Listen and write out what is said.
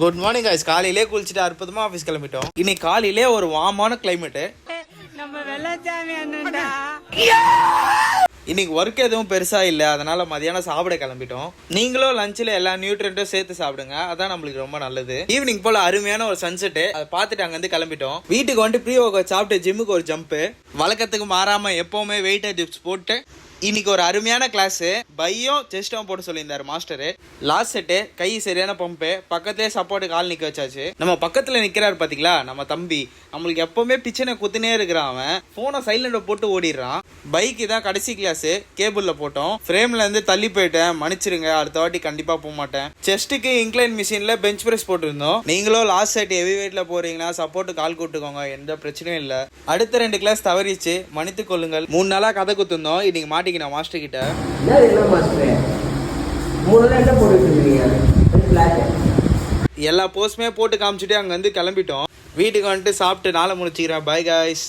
Good morning guys. காலையிலே குளிச்சுட்டு அற்புதமா ஆபீஸ் கிளம்பிட்டோம். இன்னைக்கு காலையிலே ஒரு வாமான கிளைமேட். நம்ம வெள்ளச்சாமி அண்ணன்டா. இன்னைக்கு ஒர்க் எதுவும் பெருசா இல்ல, அதனால மதியானம் சாப்பிட கிளம்பிட்டோம். நீங்களும் லஞ்ச்ல எல்லா நியூட்ரியன்ட்டும் சேர்த்து சாப்பிடுங்க, அதான் நம்மளுக்கு ரொம்ப நல்லது. ஈவினிங் போல அருமையான ஒரு சன்செட், அதை பார்த்துட்டு அங்க இருந்து கிளம்பிட்டோம். வீட்டுக்கு வந்து ப்ரீ ஒர்க் அவுட் சாப்பிட்டு ஜிம்முக்கு ஒரு ஜம்ப், வழக்கத்துக்கு மாறாம எப்பவுமே வெயிட் டிப்ஸ் போட்டு இன்னைக்கு ஒரு அருமையான கிளாஸ். பையும் செஸ்டும் போட்டு சொல்லியிருந்தாரு மாஸ்டர். லாஸ்ட் செட்டு கை சரியான பம்பு, பக்கத்துலேயே சப்போர்ட் கால் நிக்க வச்சாச்சு. நம்ம பக்கத்துல நிக்கிறாரு பாத்தீங்களா நம்ம தம்பி, நம்மளுக்கு எப்பவுமே பிச்சனை குத்தினே இருக்கிறான். அவன் போனை சைலண்ட போட்டு ஓடிடுறான். பைக்கு தான் கடைசி கிளாஸ், கேபிள்ல போட்டோம். ஃப்ரேம்ல இருந்து தள்ளி போயிட்டேன், மன்னிச்சிருங்க, அடுத்த வாட்டி கண்டிப்பா போக மாட்டேன். செஸ்ட்டுக்கு இன்க்ளைன் மிஷின்ல பெஞ்ச் பிரஸ் போட்டுருந்தோம். நீங்களும் லாஸ்ட் செட் ஹெவி வெயிட்ல போறீங்கன்னா சப்போர்ட் கால் கூட்டுக்கோங்க, எந்த பிரச்சனையும் இல்ல. அடுத்த 2 கிளாஸ் தவறிச்சு, மன்னித்து கொள்ளுங்கள். 3 நாளா கதை குத்துந்தோம், இன்னைக்கு மாட்டிக்கின மாஸ்டர் கிட்ட. எல்லா போஸ்டுமே போட்டு காமிச்சிட்டு அங்க வந்து கிளம்பிட்டோம். வீட்டுக்கு வந்துட்டு சாப்பிட்டு நாளை முடிச்சுக்கிறேன். By guys.